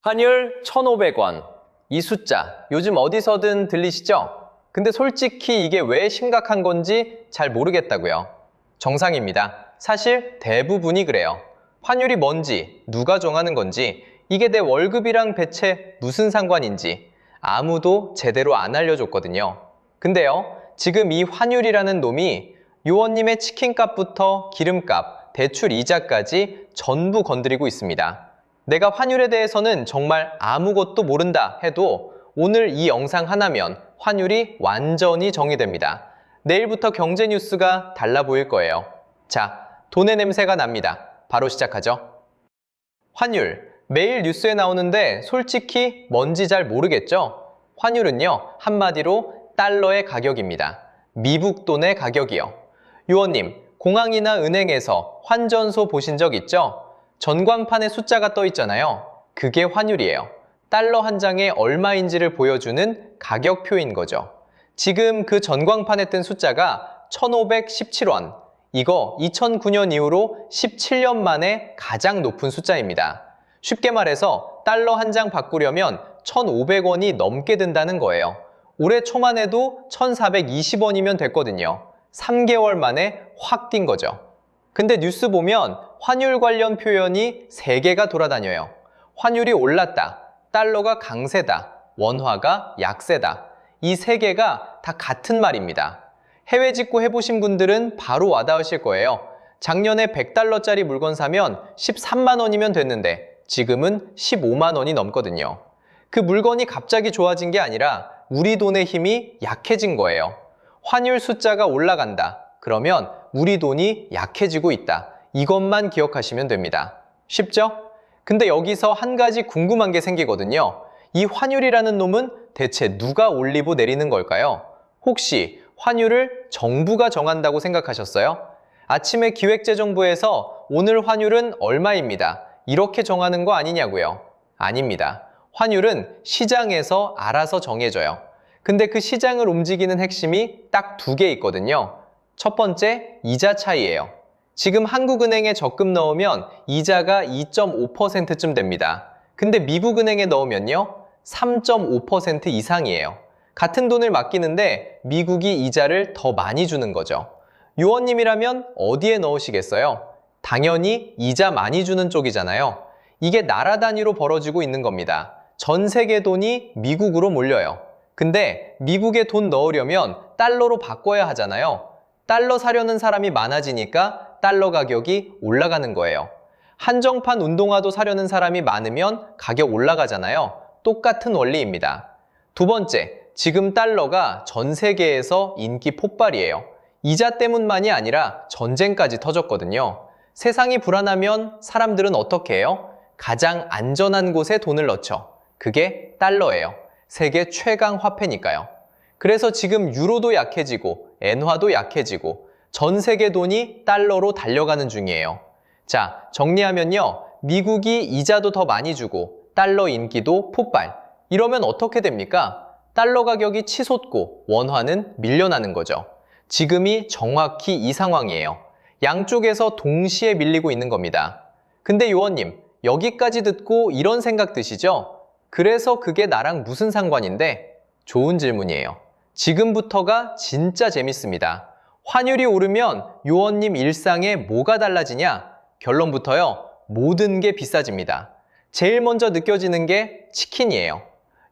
환율 1,500원. 이 숫자 요즘 어디서든 들리시죠? 근데 솔직히 이게 왜 심각한 건지 잘 모르겠다고요. 정상입니다. 사실 대부분이 그래요. 환율이 뭔지, 누가 정하는 건지, 이게 내 월급이랑 대체 무슨 상관인지 아무도 제대로 안 알려줬거든요. 근데요, 지금 이 환율이라는 놈이 요원님의 치킨값부터 기름값, 대출 이자까지 전부 건드리고 있습니다. 내가 환율에 대해서는 정말 아무것도 모른다 해도 오늘 이 영상 하나면 환율이 완전히 정의됩니다. 내일부터 경제 뉴스가 달라 보일 거예요. 자, 돈의 냄새가 납니다. 바로 시작하죠. 환율, 매일 뉴스에 나오는데 솔직히 뭔지 잘 모르겠죠? 환율은요, 한마디로 달러의 가격입니다. 미국 돈의 가격이요. 요원님, 공항이나 은행에서 환전소 보신 적 있죠? 전광판에 숫자가 떠 있잖아요. 그게 환율이에요. 달러 한 장에 얼마인지를 보여주는 가격표인 거죠. 지금 그 전광판에 뜬 숫자가 1,517원. 이거 2009년 이후로 17년 만에 가장 높은 숫자입니다. 쉽게 말해서 달러 한 장 바꾸려면 1,500원이 넘게 든다는 거예요. 올해 초만 해도 1,420원이면 됐거든요. 3개월 만에 확 뛴 거죠. 근데 뉴스 보면 환율 관련 표현이 3개가 돌아다녀요. 환율이 올랐다, 달러가 강세다, 원화가 약세다. 이 3개가 다 같은 말입니다. 해외 직구 해보신 분들은 바로 와닿으실 거예요. 작년에 100달러짜리 물건 사면 13만 원이면 됐는데 지금은 15만 원이 넘거든요. 그 물건이 갑자기 좋아진 게 아니라 우리 돈의 힘이 약해진 거예요. 환율 숫자가 올라간다. 그러면 우리 돈이 약해지고 있다. 이것만 기억하시면 됩니다. 쉽죠? 근데 여기서 한 가지 궁금한 게 생기거든요. 이 환율이라는 놈은 대체 누가 올리고 내리는 걸까요? 혹시 환율을 정부가 정한다고 생각하셨어요? 아침에 기획재정부에서 오늘 환율은 얼마입니다. 이렇게 정하는 거 아니냐고요? 아닙니다. 환율은 시장에서 알아서 정해져요. 근데 그 시장을 움직이는 핵심이 딱 2개 있거든요. 첫 번째, 이자 차이예요. 지금 한국은행에 적금 넣으면 이자가 2.5%쯤 됩니다. 근데 미국은행에 넣으면요, 3.5% 이상이에요. 같은 돈을 맡기는데 미국이 이자를 더 많이 주는 거죠. 요원님이라면 어디에 넣으시겠어요? 당연히 이자 많이 주는 쪽이잖아요. 이게 나라 단위로 벌어지고 있는 겁니다. 전 세계 돈이 미국으로 몰려요. 근데 미국에 돈 넣으려면 달러로 바꿔야 하잖아요. 달러 사려는 사람이 많아지니까 달러 가격이 올라가는 거예요. 한정판 운동화도 사려는 사람이 많으면 가격 올라가잖아요. 똑같은 원리입니다. 두 번째, 지금 달러가 전 세계에서 인기 폭발이에요. 이자 때문만이 아니라 전쟁까지 터졌거든요. 세상이 불안하면 사람들은 어떻게 해요? 가장 안전한 곳에 돈을 넣죠. 그게 달러예요. 세계 최강 화폐니까요. 그래서 지금 유로도 약해지고 엔화도 약해지고 전 세계 돈이 달러로 달려가는 중이에요. 자, 정리하면요. 미국이 이자도 더 많이 주고 달러 인기도 폭발. 이러면 어떻게 됩니까? 달러 가격이 치솟고 원화는 밀려나는 거죠. 지금이 정확히 이 상황이에요. 양쪽에서 동시에 밀리고 있는 겁니다. 근데 요원님, 여기까지 듣고 이런 생각 드시죠? 그래서 그게 나랑 무슨 상관인데? 좋은 질문이에요. 지금부터가 진짜 재밌습니다. 환율이 오르면 요원님 일상에 뭐가 달라지냐? 결론부터요, 모든 게 비싸집니다. 제일 먼저 느껴지는 게 치킨이에요.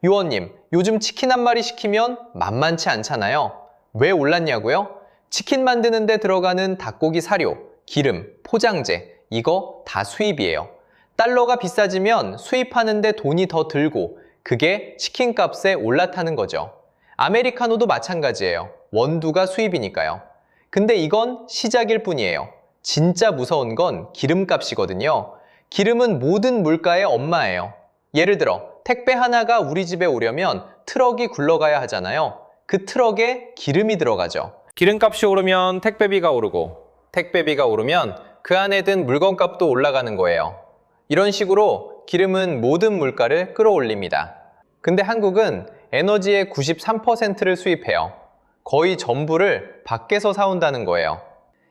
요원님, 요즘 치킨 한 마리 시키면 만만치 않잖아요. 왜 올랐냐고요? 치킨 만드는 데 들어가는 닭고기 사료, 기름, 포장재, 이거 다 수입이에요. 달러가 비싸지면 수입하는 데 돈이 더 들고 그게 치킨 값에 올라타는 거죠. 아메리카노도 마찬가지예요. 원두가 수입이니까요. 근데 이건 시작일 뿐이에요. 진짜 무서운 건 기름값이거든요. 기름은 모든 물가의 엄마예요. 예를 들어 택배 하나가 우리 집에 오려면 트럭이 굴러가야 하잖아요. 그 트럭에 기름이 들어가죠. 기름값이 오르면 택배비가 오르고 택배비가 오르면 그 안에 든 물건값도 올라가는 거예요. 이런 식으로 기름은 모든 물가를 끌어올립니다. 근데 한국은 에너지의 93%를 수입해요. 거의 전부를 밖에서 사온다는 거예요.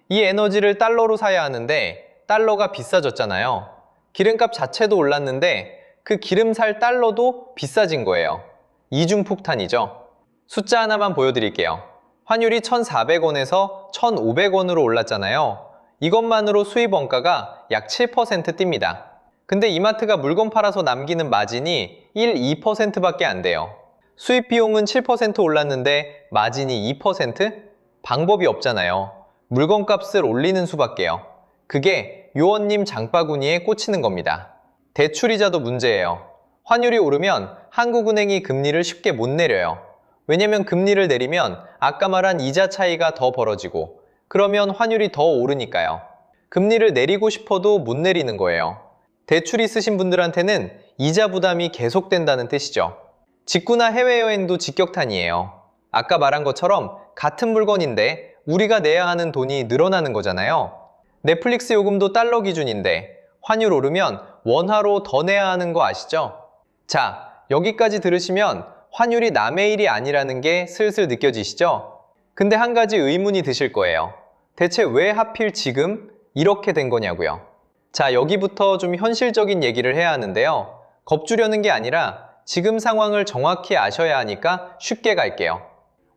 이 에너지를 달러로 사야 하는데 달러가 비싸졌잖아요. 기름값 자체도 올랐는데 그 기름 살 달러도 비싸진 거예요. 이중폭탄이죠. 숫자 하나만 보여드릴게요. 환율이 1,400원에서 1,500원으로 올랐잖아요. 이것만으로 수입 원가가 약 7% 뜁니다. 근데 이마트가 물건 팔아서 남기는 마진이 1, 2%밖에 안 돼요. 수입 비용은 7% 올랐는데 마진이 2%? 방법이 없잖아요. 물건값을 올리는 수밖에요. 그게 요원님 장바구니에 꽂히는 겁니다. 대출이자도 문제예요. 환율이 오르면 한국은행이 금리를 쉽게 못 내려요. 왜냐면 금리를 내리면 아까 말한 이자 차이가 더 벌어지고 그러면 환율이 더 오르니까요. 금리를 내리고 싶어도 못 내리는 거예요. 대출 있으신 분들한테는 이자 부담이 계속된다는 뜻이죠. 직구나 해외여행도 직격탄이에요. 아까 말한 것처럼 같은 물건인데 우리가 내야 하는 돈이 늘어나는 거잖아요. 넷플릭스 요금도 달러 기준인데 환율 오르면 원화로 더 내야 하는 거 아시죠? 자, 여기까지 들으시면 환율이 남의 일이 아니라는 게 슬슬 느껴지시죠? 근데 한 가지 의문이 드실 거예요. 대체 왜 하필 지금 이렇게 된 거냐고요. 자, 여기부터 좀 현실적인 얘기를 해야 하는데요. 겁주려는 게 아니라 지금 상황을 정확히 아셔야 하니까 쉽게 갈게요.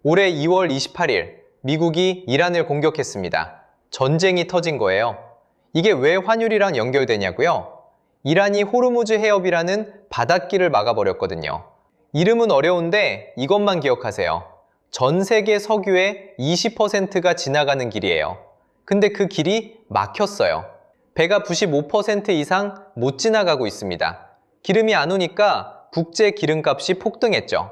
올해 2월 28일 미국이 이란을 공격했습니다. 전쟁이 터진 거예요. 이게 왜 환율이랑 연결되냐고요? 이란이 호르무즈 해협이라는 바닷길을 막아버렸거든요. 이름은 어려운데 이것만 기억하세요. 전 세계 석유의 20%가 지나가는 길이에요. 근데 그 길이 막혔어요. 배가 95% 이상 못 지나가고 있습니다. 기름이 안 오니까 국제 기름값이 폭등했죠.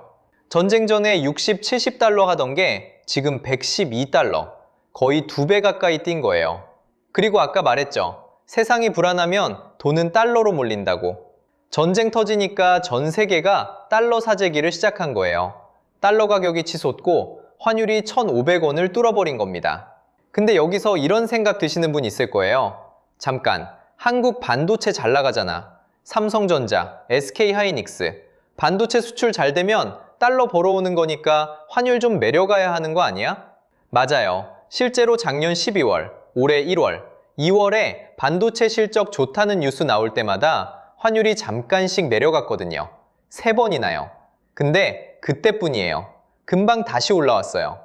전쟁 전에 60, 70달러 하던 게 지금 112달러, 거의 2배 가까이 뛴 거예요. 그리고 아까 말했죠. 세상이 불안하면 돈은 달러로 몰린다고. 전쟁 터지니까 전 세계가 달러 사재기를 시작한 거예요. 달러 가격이 치솟고 환율이 1,500원을 뚫어버린 겁니다. 근데 여기서 이런 생각 드시는 분 있을 거예요. 잠깐, 한국 반도체 잘 나가잖아. 삼성전자, SK하이닉스. 반도체 수출 잘 되면 달러 벌어오는 거니까 환율 좀 내려가야 하는 거 아니야? 맞아요. 실제로 작년 12월, 올해 1월, 2월에 반도체 실적 좋다는 뉴스 나올 때마다 환율이 잠깐씩 내려갔거든요. 3번이나요. 근데 그때뿐이에요. 금방 다시 올라왔어요.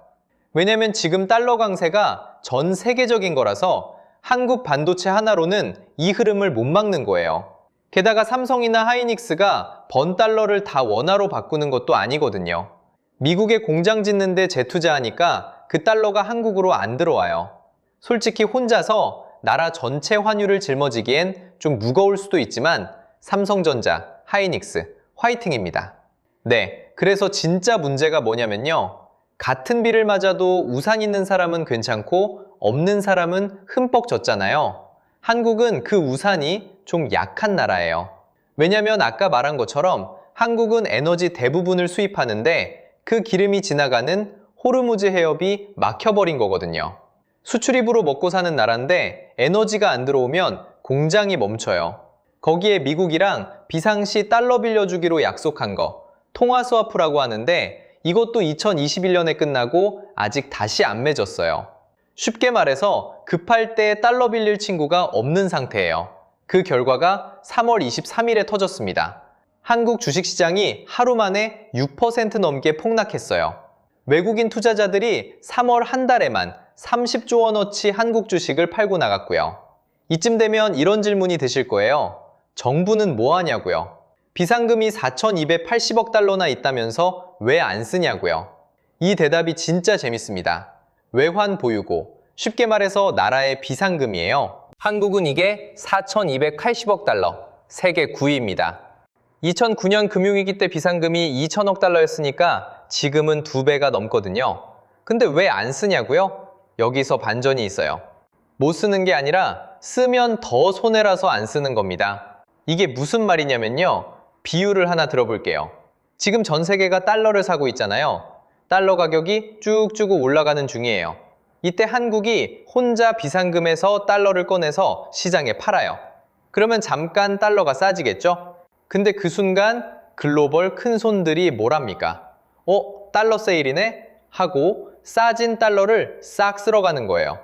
왜냐면 지금 달러 강세가 전 세계적인 거라서 한국 반도체 하나로는 이 흐름을 못 막는 거예요. 게다가 삼성이나 하이닉스가 번 달러를 다 원화로 바꾸는 것도 아니거든요. 미국에 공장 짓는데 재투자하니까 그 달러가 한국으로 안 들어와요. 솔직히 혼자서 나라 전체 환율을 짊어지기엔 좀 무거울 수도 있지만 삼성전자, 하이닉스, 화이팅입니다. 네, 그래서 진짜 문제가 뭐냐면요. 같은 비를 맞아도 우산 있는 사람은 괜찮고 없는 사람은 흠뻑 젖잖아요. 한국은 그 우산이 좀 약한 나라예요. 왜냐면 아까 말한 것처럼 한국은 에너지 대부분을 수입하는데 그 기름이 지나가는 호르무즈 해협이 막혀버린 거거든요. 수출입으로 먹고 사는 나라인데 에너지가 안 들어오면 공장이 멈춰요. 거기에 미국이랑 비상시 달러 빌려주기로 약속한 거, 통화 스와프라고 하는데 이것도 2021년에 끝나고 아직 다시 안 맺었어요. 쉽게 말해서 급할 때 달러 빌릴 친구가 없는 상태예요. 그 결과가 3월 23일에 터졌습니다. 한국 주식시장이 하루 만에 6% 넘게 폭락했어요. 외국인 투자자들이 3월 한 달에만 30조 원어치 한국 주식을 팔고 나갔고요. 이쯤 되면 이런 질문이 드실 거예요. 정부는 뭐 하냐고요? 비상금이 4,280억 달러나 있다면서 왜 안 쓰냐고요? 이 대답이 진짜 재밌습니다. 외환 보유고, 쉽게 말해서 나라의 비상금이에요. 한국은 이게 4,280억 달러, 세계 9위입니다. 2009년 금융위기 때 비상금이 2천억 달러였으니까 지금은 2배가 넘거든요. 근데 왜 안 쓰냐고요? 여기서 반전이 있어요. 못 쓰는 게 아니라 쓰면 더 손해라서 안 쓰는 겁니다. 이게 무슨 말이냐면요. 비유를 하나 들어볼게요. 지금 전 세계가 달러를 사고 있잖아요. 달러 가격이 쭉쭉 올라가는 중이에요. 이때 한국이 혼자 비상금에서 달러를 꺼내서 시장에 팔아요. 그러면 잠깐 달러가 싸지겠죠? 근데 그 순간 글로벌 큰손들이 뭘 합니까? 달러 세일이네? 하고 싸진 달러를 싹 쓸어가는 거예요.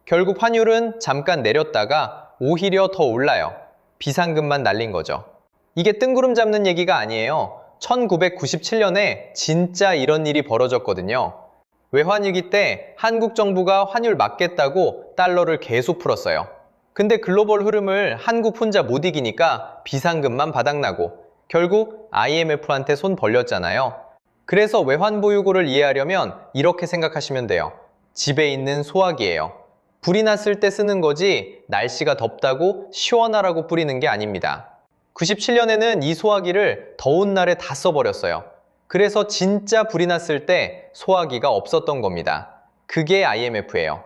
결국 환율은 잠깐 내렸다가 오히려 더 올라요. 비상금만 날린 거죠. 이게 뜬구름 잡는 얘기가 아니에요. 1997년에 진짜 이런 일이 벌어졌거든요. 외환위기 때 한국 정부가 환율 막겠다고 달러를 계속 풀었어요. 근데 글로벌 흐름을 한국 혼자 못 이기니까 비상금만 바닥나고 결국 IMF한테 손 벌렸잖아요. 그래서 외환보유고를 이해하려면 이렇게 생각하시면 돼요. 집에 있는 소화기예요. 불이 났을 때 쓰는 거지 날씨가 덥다고 시원하라고 뿌리는 게 아닙니다. 97년에는 이 소화기를 더운 날에 다 써버렸어요. 그래서 진짜 불이 났을 때 소화기가 없었던 겁니다. 그게 IMF예요.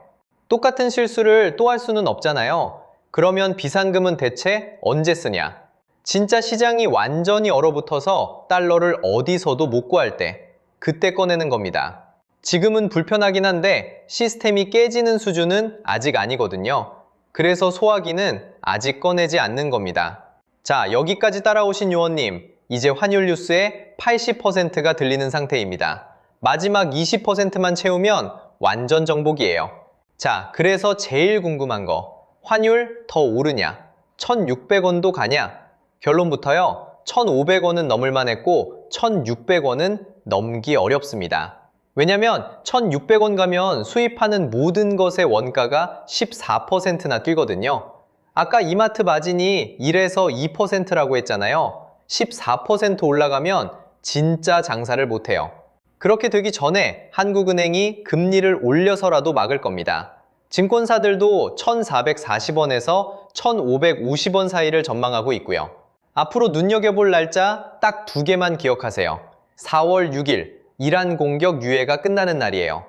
똑같은 실수를 또 할 수는 없잖아요. 그러면 비상금은 대체 언제 쓰냐? 진짜 시장이 완전히 얼어붙어서 달러를 어디서도 못 구할 때, 그때 꺼내는 겁니다. 지금은 불편하긴 한데 시스템이 깨지는 수준은 아직 아니거든요. 그래서 소화기는 아직 꺼내지 않는 겁니다. 자, 여기까지 따라오신 요원님, 이제 환율 뉴스의 80%가 들리는 상태입니다. 마지막 20%만 채우면 완전 정복이에요. 자, 그래서 제일 궁금한 거, 환율 더 오르냐? 1,600원도 가냐? 결론부터요, 1,500원은 넘을만 했고 1,600원은 넘기 어렵습니다. 왜냐면 1,600원 가면 수입하는 모든 것의 원가가 14%나 뛰거든요. 아까 이마트 마진이 1에서 2%라고 했잖아요. 14% 올라가면 진짜 장사를 못해요. 그렇게 되기 전에 한국은행이 금리를 올려서라도 막을 겁니다. 증권사들도 1,440원에서 1,550원 사이를 전망하고 있고요. 앞으로 눈여겨볼 날짜 딱 2개만 기억하세요. 4월 6일, 이란 공격 유예가 끝나는 날이에요.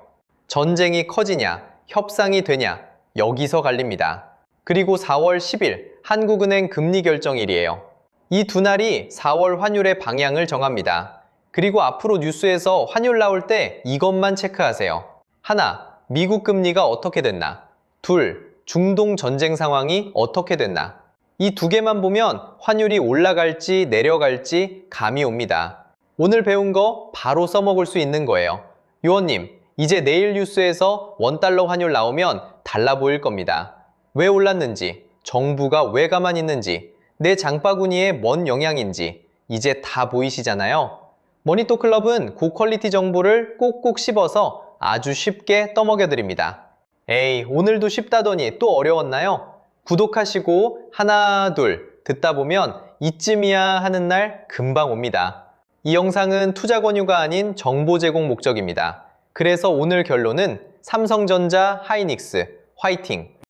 전쟁이 커지냐, 협상이 되냐, 여기서 갈립니다. 그리고 4월 10일, 한국은행 금리 결정일이에요. 이 두 날이 4월 환율의 방향을 정합니다. 그리고 앞으로 뉴스에서 환율 나올 때 이것만 체크하세요. 하나, 미국 금리가 어떻게 됐나? 둘, 중동 전쟁 상황이 어떻게 됐나? 이 2개만 보면 환율이 올라갈지 내려갈지 감이 옵니다. 오늘 배운 거 바로 써먹을 수 있는 거예요. 요원님, 이제 내일 뉴스에서 원달러 환율 나오면 달라 보일 겁니다. 왜 올랐는지, 정부가 왜 가만히 있는지, 내 장바구니에 뭔 영향인지 이제 다 보이시잖아요. 머니토클럽은 고퀄리티 정보를 꼭꼭 씹어서 아주 쉽게 떠먹여드립니다. 에이, 오늘도 쉽다더니 또 어려웠나요? 구독하시고 하나 둘 듣다 보면 이쯤이야 하는 날 금방 옵니다. 이 영상은 투자 권유가 아닌 정보 제공 목적입니다. 그래서 오늘 결론은 삼성전자, 하이닉스, 화이팅!